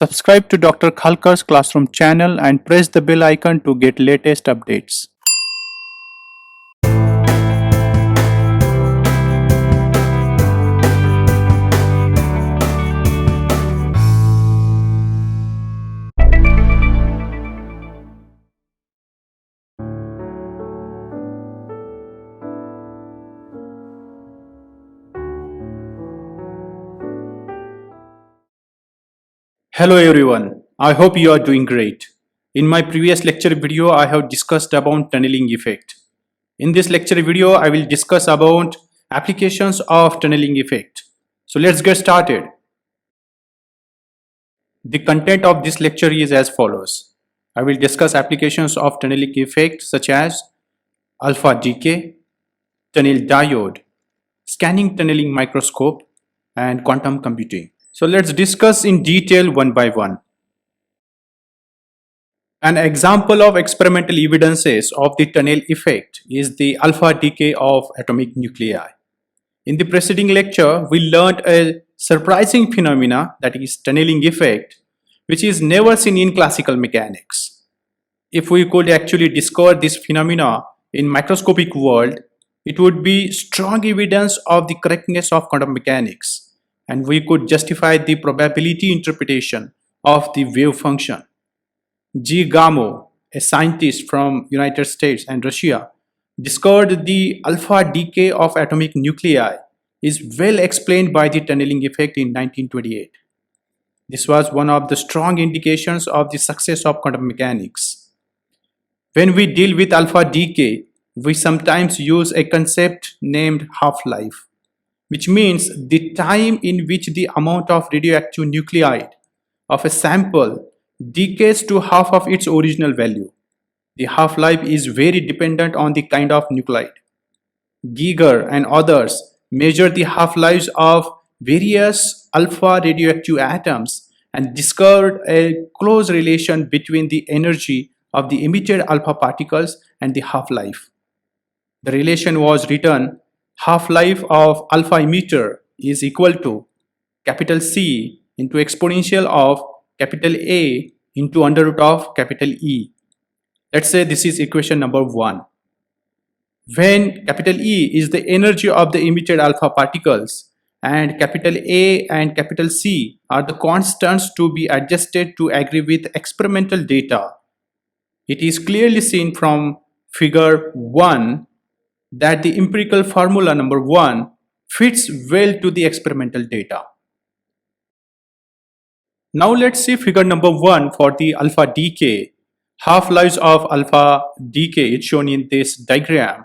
Subscribe to Dr. Khalkar's Classroom channel and press the bell icon to get latest updates. Hello everyone, I hope you are doing great. In my previous lecture video, I have discussed about tunneling effect. In this lecture video, I will discuss about applications of tunneling effect. So let's get started. The content of this lecture is as follows. I will discuss applications of tunneling effect such as alpha decay, tunnel diode, scanning tunneling microscope, and quantum computing. So let's discuss in detail one by one. An example of experimental evidences of the tunnel effect is the alpha decay of atomic nuclei. In the preceding lecture, we learned a surprising phenomena, that is tunneling effect, which is never seen in classical mechanics. If we could actually discover this phenomena in microscopic world, it would be strong evidence of the correctness of quantum mechanics, and we could justify the probability interpretation of the wave function. G. Gamow, a scientist from United States and Russia, discovered the alpha decay of atomic nuclei is well explained by the tunneling effect in 1928. This was one of the strong indications of the success of quantum mechanics. When we deal with alpha decay, we sometimes use a concept named half-life, which means the time in which the amount of radioactive nuclide of a sample decays to half of its original value. The half-life is very dependent on the kind of nuclide. Giger and others measure the half-lives of various alpha radioactive atoms and discovered a close relation between the energy of the emitted alpha particles and the half-life. The relation was written: half-life of alpha emitter is equal to capital C into exponential of capital A into under root of capital E. Let's say this is equation number 1. When capital E is the energy of the emitted alpha particles and capital A and capital C are the constants to be adjusted to agree with experimental data, it is clearly seen from figure 1 that the empirical formula number 1 fits well to the experimental data. Now let's see figure number 1 for the alpha decay. Half-lives of alpha decay is shown in this diagram.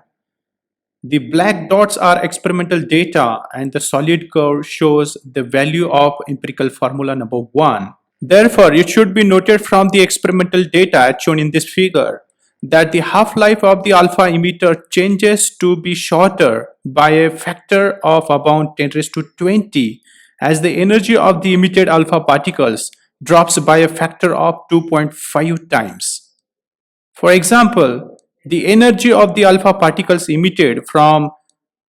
The black dots are experimental data and the solid curve shows the value of empirical formula number 1. Therefore, it should be noted from the experimental data shown in this figure that the half-life of the alpha emitter changes to be shorter by a factor of about 10 raised to 20 as the energy of the emitted alpha particles drops by a factor of 2.5 times. For example, the energy of the alpha particles emitted from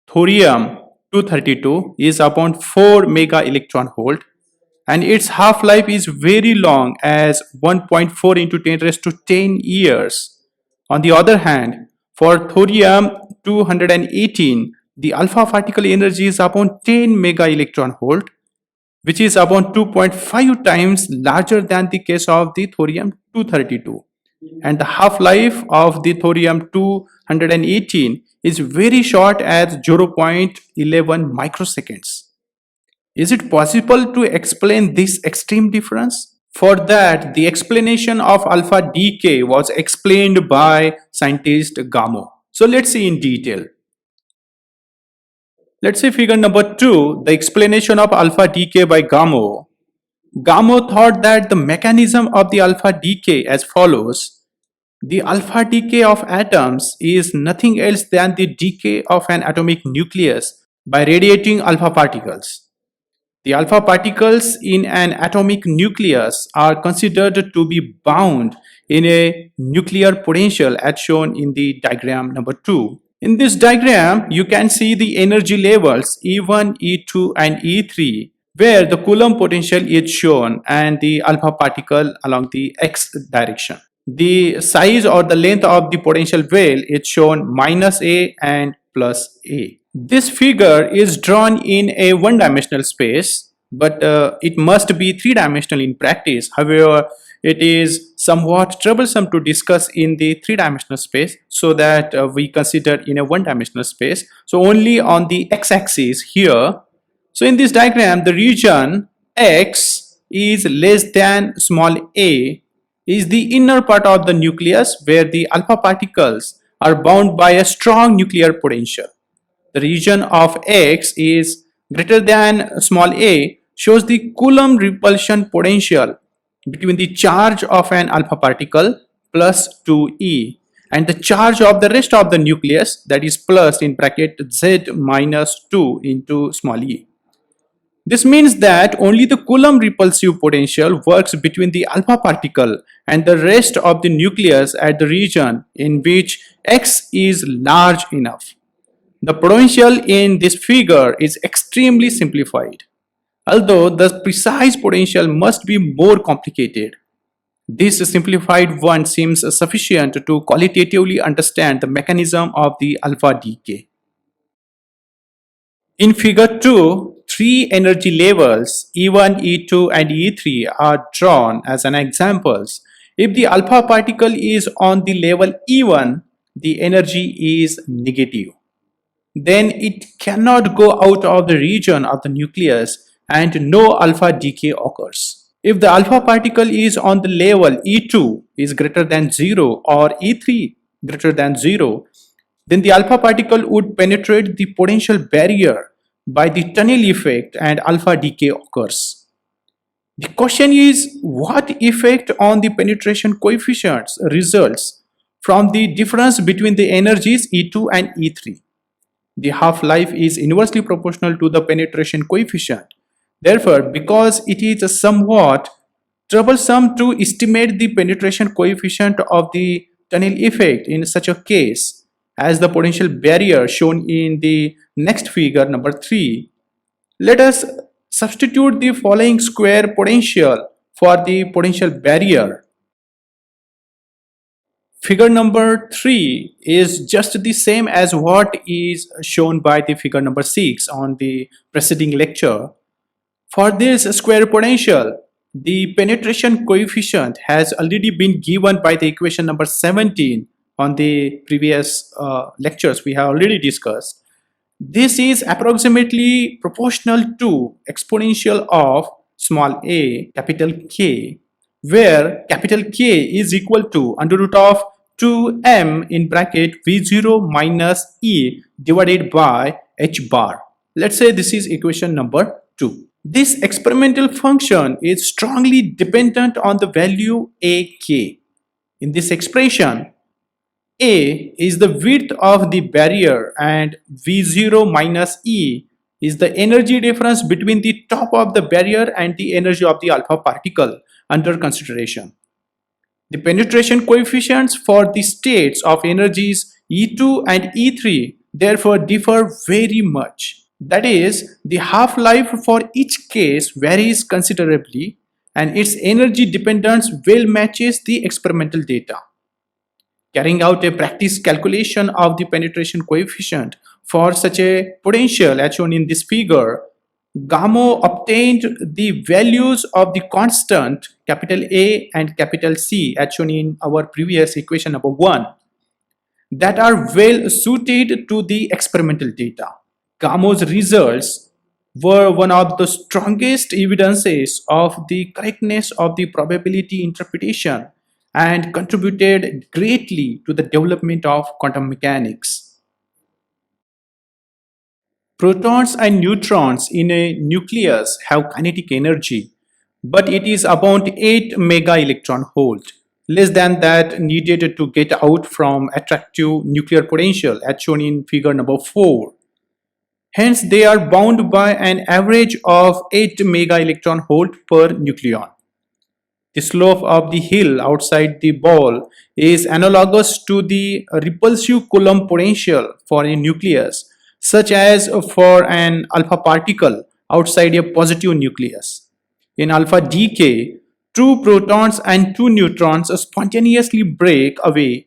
thorium-232 is about 4 mega electron volt, and its half-life is very long as 1.4 into 10 raised to 10 years. On the other hand, for thorium-218, the alpha particle energy is about 10 mega electron volt, which is about 2.5 times larger than the case of the thorium-232. And the half-life of the thorium-218 is very short as 0.11 microseconds. Is it possible to explain this extreme difference? For that, the explanation of alpha decay was explained by scientist Gamow. So let's see in detail. Let's see figure number 2, the explanation of alpha decay by Gamow. Gamow thought that the mechanism of the alpha decay as follows. The alpha decay of atoms is nothing else than the decay of an atomic nucleus by radiating alpha particles. The alpha particles in an atomic nucleus are considered to be bound in a nuclear potential as shown in the diagram number 2. In this diagram, you can see the energy levels E1, E2 and E3 where the Coulomb potential is shown and the alpha particle along the x direction. The size or the length of the potential veil is shown minus a and plus a. This figure is drawn in a one-dimensional space, but it must be three-dimensional in practice. However, it is somewhat troublesome to discuss in the three-dimensional space, so that we consider in a one-dimensional space. So only on the x-axis here. So in this diagram, the region x is less than small a is the inner part of the nucleus where the alpha particles are bound by a strong nuclear potential. The region of x is greater than small a shows the Coulomb repulsion potential between the charge of an alpha particle plus 2e and the charge of the rest of the nucleus, that is plus in bracket z minus 2 into small e. This means that only the Coulomb repulsive potential works between the alpha particle and the rest of the nucleus at the region in which x is large enough. The potential in this figure is extremely simplified, although the precise potential must be more complicated. This simplified one seems sufficient to qualitatively understand the mechanism of the alpha decay. In figure 2, three energy levels E1, E2 and E3 are drawn as an examples. If the alpha particle is on the level E1, the energy is negative. Then it cannot go out of the region of the nucleus and no alpha decay occurs. If the alpha particle is on the level E2 is greater than 0 or E3 greater than 0, then the alpha particle would penetrate the potential barrier by the tunnel effect and alpha decay occurs. The question is, what effect on the penetration coefficients results from the difference between the energies E2 and E3? The half-life is inversely proportional to the penetration coefficient. Therefore, because it is somewhat troublesome to estimate the penetration coefficient of the tunnel effect in such a case, as the potential barrier shown in the next figure number 3, let us substitute the following square potential for the potential barrier. Figure number 3 is just the same as what is shown by the figure number 6 on the preceding lecture. For this square potential, the penetration coefficient has already been given by the equation number 17 on the previous lectures we have already discussed. This is approximately proportional to exponential of small a capital K, where capital K is equal to under root of 2m in bracket V0 minus E divided by h bar. Let's say this is equation number 2. This experimental function is strongly dependent on the value ak. In this expression, a is the width of the barrier and V0 minus E is the energy difference between the top of the barrier and the energy of the alpha particle under consideration. The penetration coefficients for the states of energies E2 and E3 therefore differ very much. That is, the half-life for each case varies considerably and its energy dependence well matches the experimental data. Carrying out a practice calculation of the penetration coefficient for such a potential as shown in this figure, Gamow obtained the values of the constant capital A and capital C as shown in our previous equation number 1 that are well suited to the experimental data. Gamow's results were one of the strongest evidences of the correctness of the probability interpretation and contributed greatly to the development of quantum mechanics. Protons and neutrons in a nucleus have kinetic energy, but it is about 8 mega electron volt, less than that needed to get out from attractive nuclear potential as shown in figure number 4. Hence, they are bound by an average of 8 mega electron volt per nucleon. The slope of the hill outside the ball is analogous to the repulsive Coulomb potential for a nucleus, such as for an alpha particle outside a positive nucleus. In alpha decay, two protons and two neutrons spontaneously break away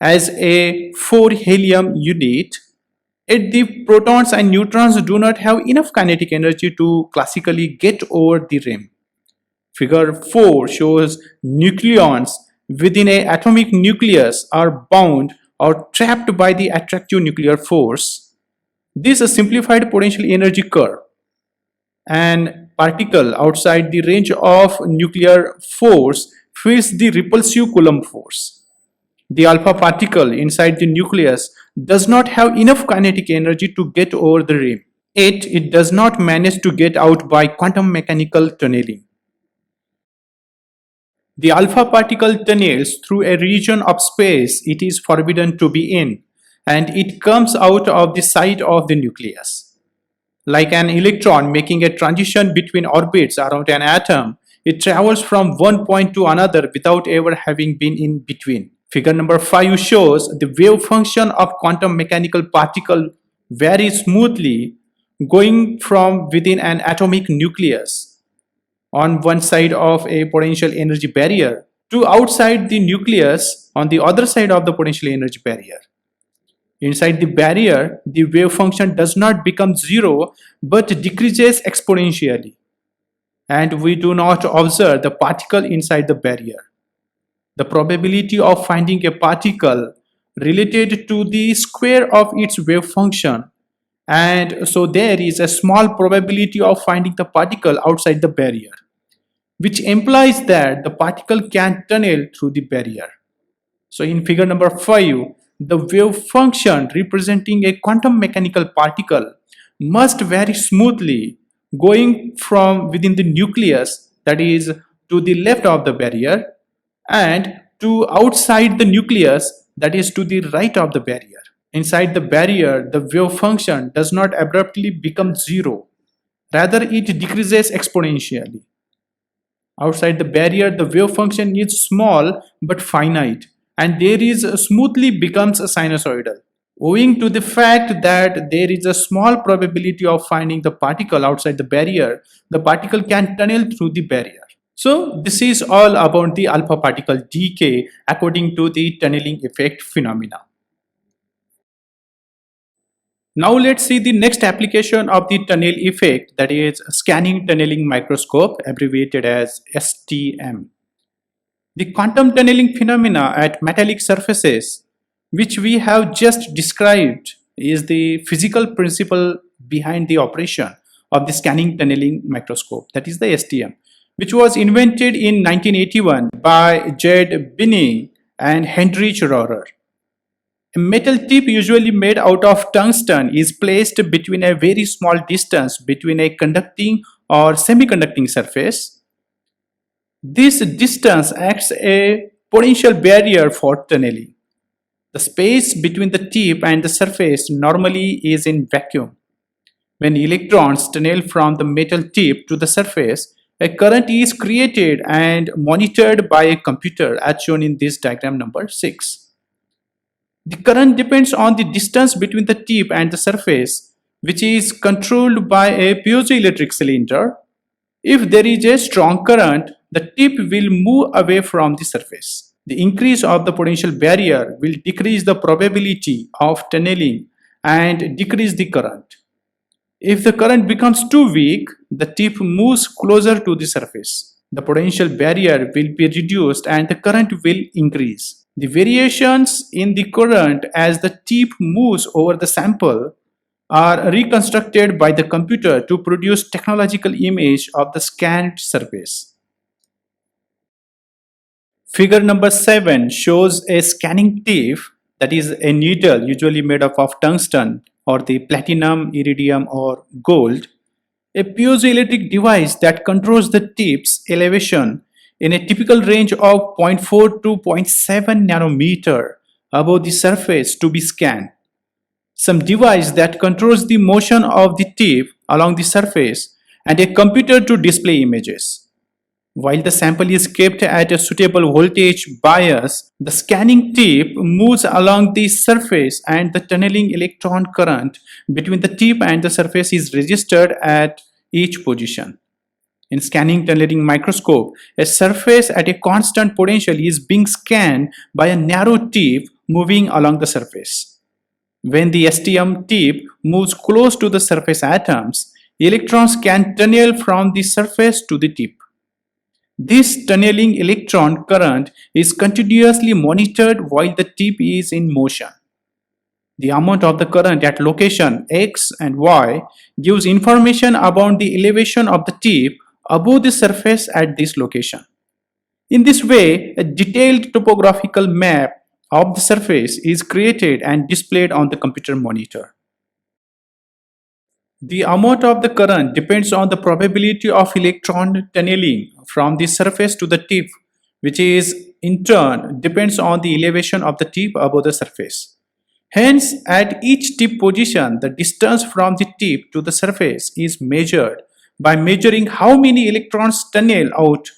as a 4 helium unit. Yet the protons and neutrons do not have enough kinetic energy to classically get over the rim. Figure 4 shows nucleons within an atomic nucleus are bound or trapped by the attractive nuclear force. This is a simplified potential energy curve. An particle outside the range of nuclear force feels the repulsive Coulomb force. The alpha particle inside the nucleus does not have enough kinetic energy to get over the rim. Yet it does not manage to get out by quantum mechanical tunneling. The alpha particle tunnels through a region of space it is forbidden to be in, and it comes out of the side of the nucleus. Like an electron making a transition between orbits around an atom, it travels from one point to another without ever having been in between. Figure number 5 shows the wave function of quantum mechanical particle very smoothly going from within an atomic nucleus on one side of a potential energy barrier to outside the nucleus on the other side of the potential energy barrier. Inside the barrier, the wave function does not become zero but decreases exponentially, and we do not observe the particle inside the barrier. The probability of finding a particle related to the square of its wave function, and so there is a small probability of finding the particle outside the barrier, which implies that the particle can tunnel through the barrier. So in figure number 5, the wave function representing a quantum mechanical particle must vary smoothly going from within the nucleus, that is to the left of the barrier, and to outside the nucleus, that is to the right of the barrier. Inside the barrier, the wave function does not abruptly become zero, rather it decreases exponentially. Outside the barrier, the wave function is small but finite, and there is smoothly becomes sinusoidal. Owing to the fact that there is a small probability of finding the particle outside the barrier, the particle can tunnel through the barrier. So this is all about the alpha particle decay according to the tunneling effect phenomena. Now let's see the next application of the tunnel effect, that is scanning tunneling microscope, abbreviated as STM. The quantum tunneling phenomena at metallic surfaces, which we have just described, is the physical principle behind the operation of the scanning tunneling microscope, that is the STM, which was invented in 1981 by Jed Binning and Heinrich Rohrer. A metal tip usually made out of tungsten is placed between a very small distance between a conducting or semiconducting surface. This distance acts as a potential barrier for tunneling. The space between the tip and the surface normally is in vacuum. When electrons tunnel from the metal tip to the surface, a current is created and monitored by a computer, as shown in this diagram number 6. The current depends on the distance between the tip and the surface, which is controlled by a piezoelectric cylinder. If there is a strong current, the tip will move away from the surface. The increase of the potential barrier will decrease the probability of tunneling and decrease the current. If the current becomes too weak, the tip moves closer to the surface. The potential barrier will be reduced and the current will increase. The variations in the current as the tip moves over the sample are reconstructed by the computer to produce technological image of the scanned surface. Figure number 7 shows a scanning tip, that is a needle usually made up of tungsten or the platinum, iridium or gold, a piezoelectric device that controls the tip's elevation in a typical range of 0.4 to 0.7 nanometer above the surface to be scanned. Some device that controls the motion of the tip along the surface, and a computer to display images. While the sample is kept at a suitable voltage bias, the scanning tip moves along the surface and the tunneling electron current between the tip and the surface is registered at each position. In scanning tunneling microscope, a surface at a constant potential is being scanned by a narrow tip moving along the surface. When the STM tip moves close to the surface atoms, electrons can tunnel from the surface to the tip. This tunneling electron current is continuously monitored while the tip is in motion. The amount of the current at location X and Y gives information about the elevation of the tip above the surface at this location. In this way, a detailed topographical map of the surface is created and displayed on the computer monitor. The amount of the current depends on the probability of electron tunneling from the surface to the tip, which is in turn depends on the elevation of the tip above the surface. Hence, at each tip position, the distance from the tip to the surface is measured by measuring how many electrons tunnel out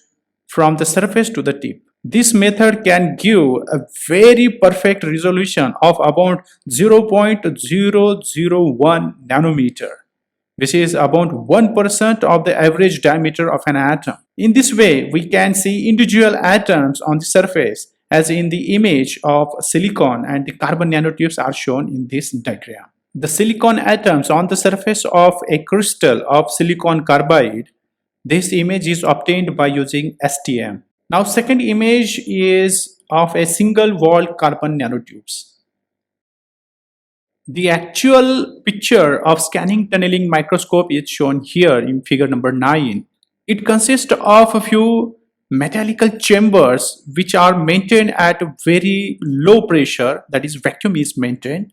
from the surface to the tip. This method can give a very perfect resolution of about 0.001 nanometer, which is about 1% of the average diameter of an atom. In this way, we can see individual atoms on the surface as in the image of silicon, and the carbon nanotubes are shown in this diagram. The silicon atoms on the surface of a crystal of silicon carbide, this image is obtained by using STM. Now second image is of a single wall carbon nanotubes. The actual picture of scanning tunneling microscope is shown here in figure number 9. It consists of a few mechanical chambers which are maintained at a very low pressure, that is vacuum is maintained,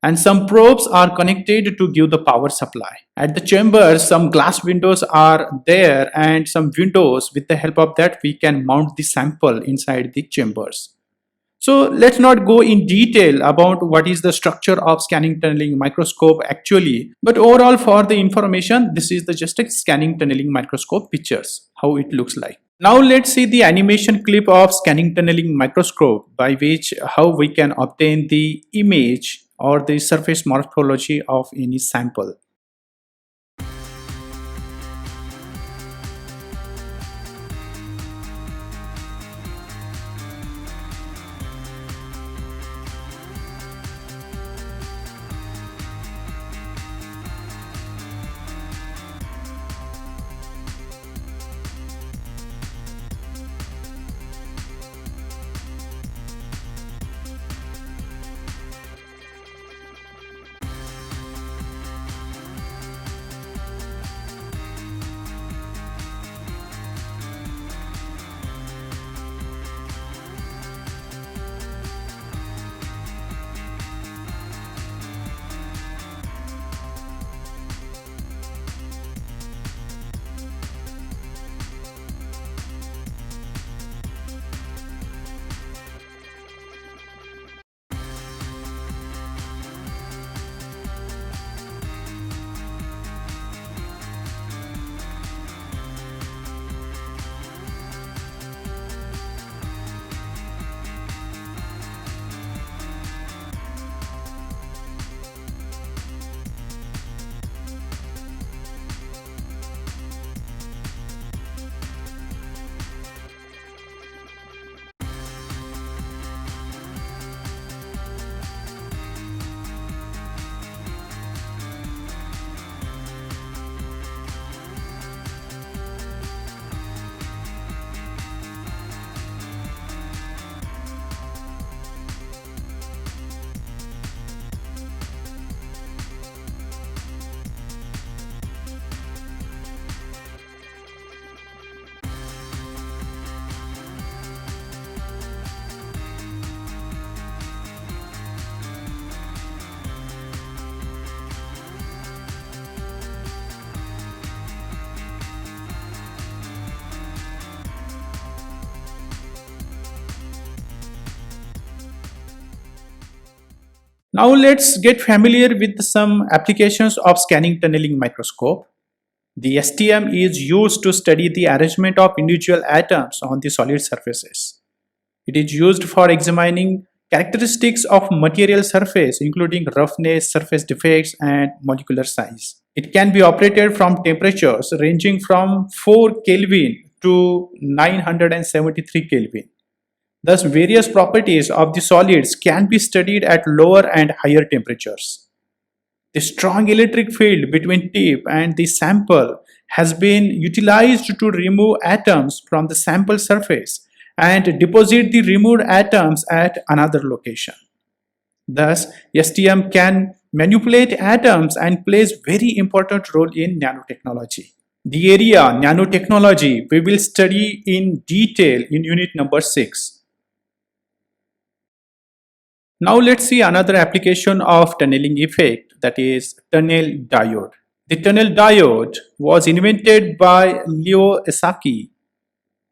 and some probes are connected to give the power supply. At the chambers, some glass windows are there, and some windows, with the help of that we can mount the sample inside the chambers. So let's not go in detail about what is the structure of scanning tunneling microscope actually, but overall for the information, this is the just a scanning tunneling microscope pictures, how it looks like. Now let's see the animation clip of scanning tunneling microscope, by which how we can obtain the image or the surface morphology of any sample. Now let's get familiar with some applications of scanning tunneling microscope. The STM is used to study the arrangement of individual atoms on the solid surfaces. It is used for examining characteristics of material surface including roughness, surface defects, and molecular size. It can be operated from temperatures ranging from 4 Kelvin to 973 Kelvin. Thus, various properties of the solids can be studied at lower and higher temperatures. The strong electric field between tip and the sample has been utilized to remove atoms from the sample surface and deposit the removed atoms at another location. Thus, STM can manipulate atoms and plays very important role in nanotechnology. The area nanotechnology we will study in detail in unit number 6. Now let's see another application of tunneling effect, that is tunnel diode. The tunnel diode was invented by Leo Esaki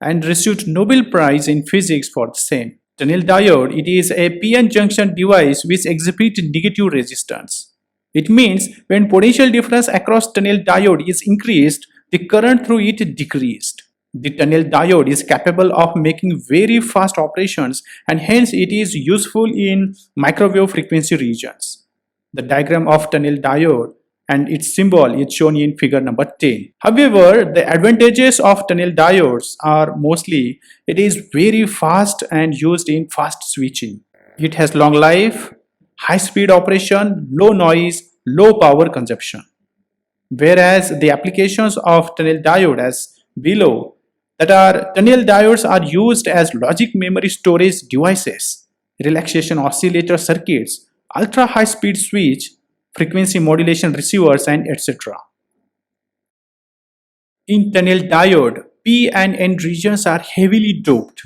and received Nobel Prize in Physics for the same. Tunnel diode, it is a PN junction device which exhibits negative resistance. It means when potential difference across tunnel diode is increased, the current through it decreased. The tunnel diode is capable of making very fast operations and hence it is useful in microwave frequency regions. The diagram of tunnel diode and its symbol is shown in figure number 10. However, the advantages of tunnel diodes are mostly it is very fast and used in fast switching. It has long life, high speed operation, low noise, low power consumption. Whereas the applications of tunnel diode as below, that are tunnel diodes are used as logic memory storage devices, relaxation oscillator circuits, ultra high speed switch, frequency modulation receivers, and etc. In tunnel diode, P and N regions are heavily doped.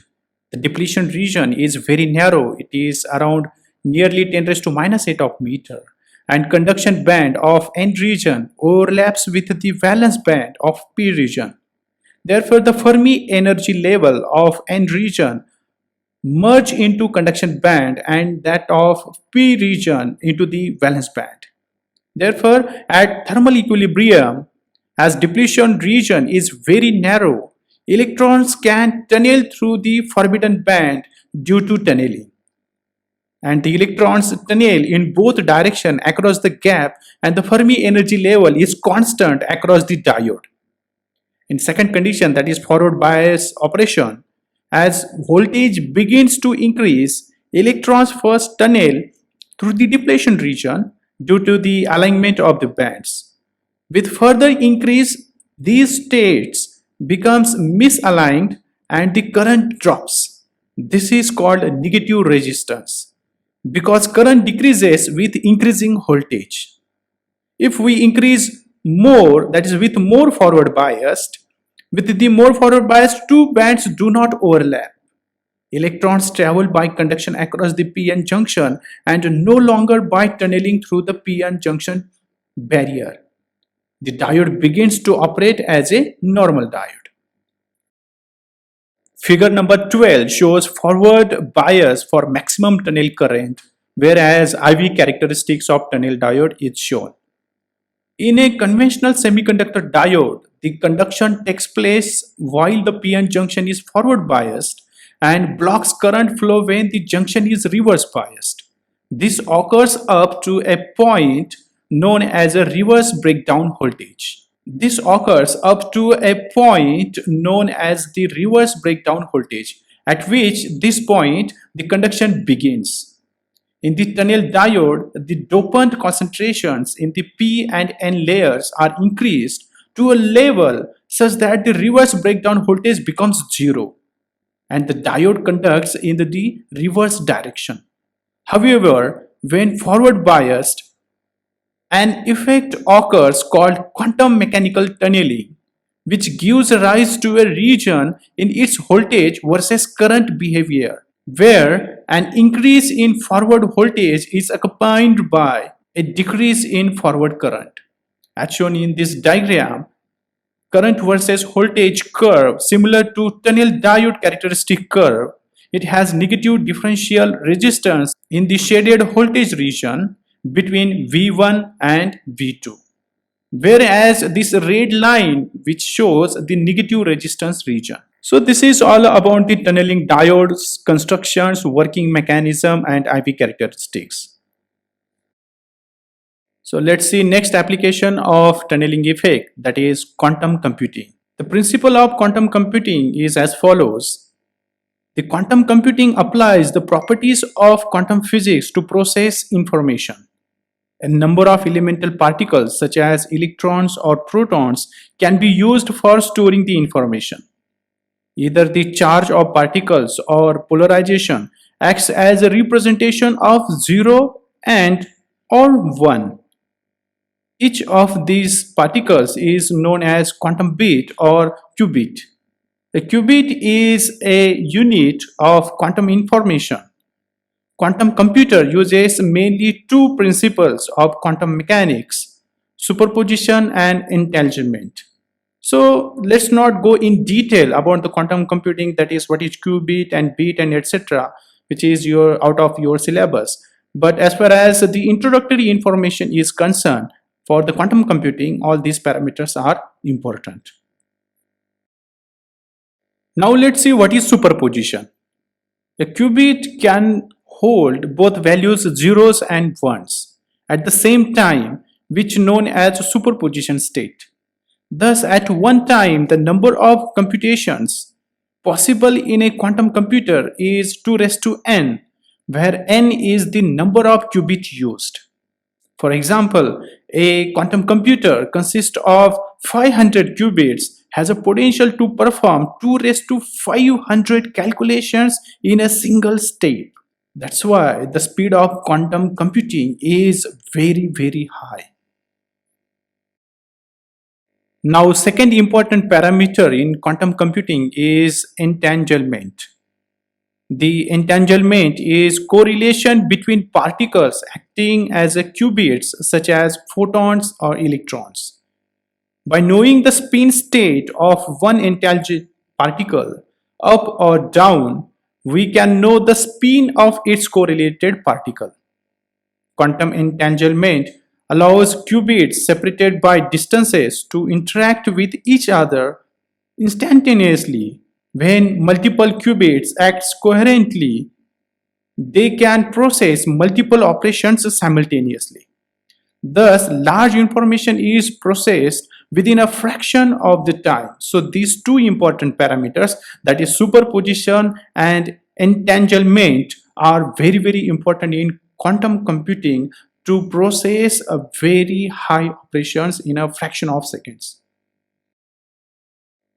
The depletion region is very narrow. It is around nearly 10 raised to minus 8 of meter, and conduction band of N region overlaps with the valence band of P region. Therefore, the Fermi energy level of N region merge into conduction band and that of P region into the valence band. Therefore, at thermal equilibrium, as depletion region is very narrow, electrons can tunnel through the forbidden band due to tunneling. And the electrons tunnel in both directions across the gap and the Fermi energy level is constant across the diode. In second condition, that is forward bias operation, as voltage begins to increase, electrons first tunnel through the depletion region due to the alignment of the bands. With further increase, these states becomes misaligned and the current drops. This is called negative resistance because current decreases with increasing voltage. If we increase more, that is with more forward biased, with the more forward biased, two bands do not overlap. Electrons travel by conduction across the p-n junction and no longer by tunneling through the p-n junction barrier. The diode begins to operate as a normal diode. Figure number 12 shows forward bias for maximum tunnel current, whereas IV characteristics of tunnel diode is shown. In a conventional semiconductor diode, the conduction takes place while the p-n junction is forward biased and blocks current flow when the junction is reverse biased. This occurs up to a point known as a reverse breakdown voltage. This occurs up to a point known as the reverse breakdown voltage, at which this point the conduction begins. In the tunnel diode, the dopant concentrations in the P and N layers are increased to a level such that the reverse breakdown voltage becomes zero and the diode conducts in the reverse direction. However, when forward biased, an effect occurs called quantum mechanical tunneling, which gives rise to a region in its voltage versus current behavior, where an increase in forward voltage is accompanied by a decrease in forward current. As shown in this diagram, current versus voltage curve similar to tunnel diode characteristic curve. It has negative differential resistance in the shaded voltage region between V1 and V2, whereas this red line which shows the negative resistance region. So this is all about the tunneling diodes, constructions, working mechanism, and IV characteristics. So let's see next application of tunneling effect, that is quantum computing. The principle of quantum computing is as follows. The quantum computing applies the properties of quantum physics to process information. A number of elemental particles such as electrons or protons can be used for storing the information. Either the charge of particles or polarization acts as a representation of 0 and or 1. Each of these particles is known as quantum bit or qubit. A qubit is a unit of quantum information. Quantum computer uses mainly two principles of quantum mechanics, superposition and entanglement. So let's not go in detail about the quantum computing, that is what is qubit and bit and etc., which is out of your syllabus. But as far as the introductory information is concerned, for the quantum computing, all these parameters are important. Now let's see what is superposition. A qubit can hold both values zeros and ones at the same time, which is known as superposition state. Thus, at one time, the number of computations possible in a quantum computer is 2 raised to n, where n is the number of qubits used. For example, a quantum computer consists of 500 qubits, has a potential to perform 2 raised to 500 calculations in a single step. That's why the speed of quantum computing is very, very high. Now, second important parameter in quantum computing is entanglement. The entanglement is correlation between particles acting as a qubits such as photons or electrons. By knowing the spin state of one entangled particle, up or down, we can know the spin of its correlated particle. Quantum entanglement allows qubits separated by distances to interact with each other instantaneously. When multiple qubits act coherently, they can process multiple operations simultaneously. Thus, large information is processed within a fraction of the time. So these two important parameters, that is superposition and entanglement, are very, very important in quantum computing to process a very high operations in a fraction of seconds.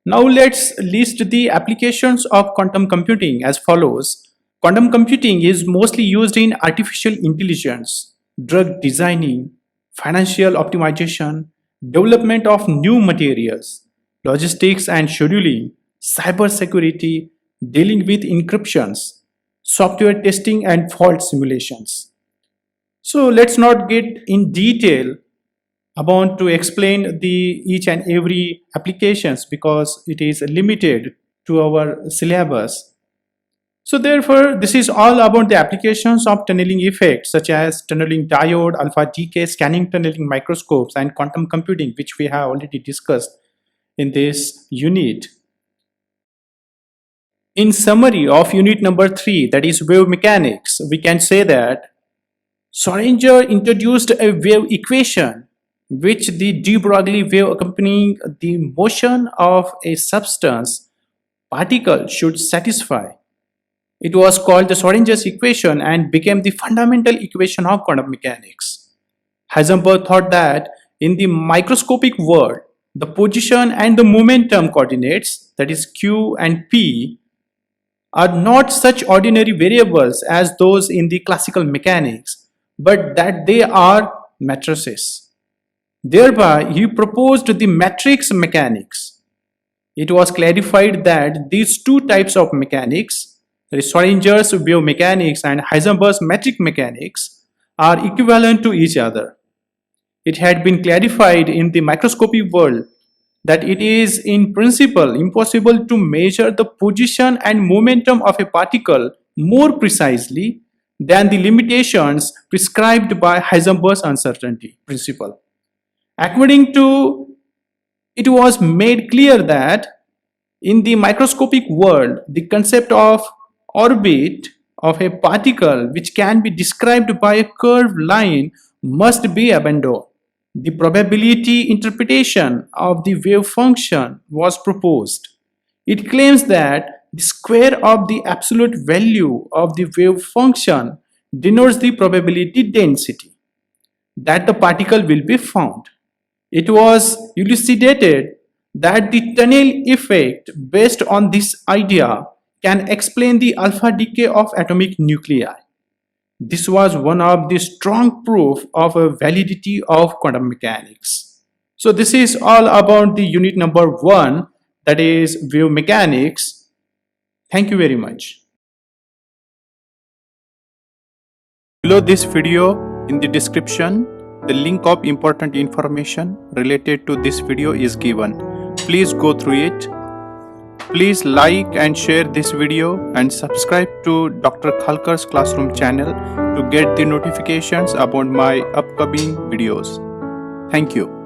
Now let's list the applications of quantum computing as follows. Quantum computing is mostly used in artificial intelligence, drug designing, financial optimization, development of new materials, logistics and scheduling, cybersecurity, dealing with encryptions, software testing and fault simulations. So let's not get in detail about to explain the each and every applications because it is limited to our syllabus. So therefore, this is all about the applications of tunneling effects such as tunneling diode, alpha decay, scanning tunneling microscopes, and quantum computing, which we have already discussed in this unit. In summary of unit number 3, that is wave mechanics, we can say that Schrödinger introduced a wave equation which the de Broglie wave accompanying the motion of a substance particle should satisfy. It was called the Schrödinger's equation and became the fundamental equation of quantum mechanics. Heisenberg thought that in the microscopic world, the position and the momentum coordinates, that is q and p, are not such ordinary variables as those in the classical mechanics, but that they are matrices. Thereby, he proposed the matrix mechanics. It was clarified that these two types of mechanics, Schrödinger's wave mechanics and Heisenberg's metric mechanics, are equivalent to each other. It had been clarified in the microscopic world that it is in principle impossible to measure the position and momentum of a particle more precisely than the limitations prescribed by Heisenberg's uncertainty principle. According to it was made clear that In the microscopic world, the concept of orbit of a particle which can be described by a curved line must be abandoned. The probability interpretation of the wave function was proposed. It claims that the square of the absolute value of the wave function denotes the probability density that the particle will be found. It was elucidated that the tunnel effect based on this idea can explain the alpha decay of atomic nuclei. This was one of the strong proof of a validity of quantum mechanics. So this is all about the unit number 1, that is wave mechanics. Thank you very much. Below this video, in the description, the link of important information related to this video is given. Please go through it. Please like and share this video and subscribe to Dr. Khalkar's Classroom channel to get the notifications about my upcoming videos. Thank you.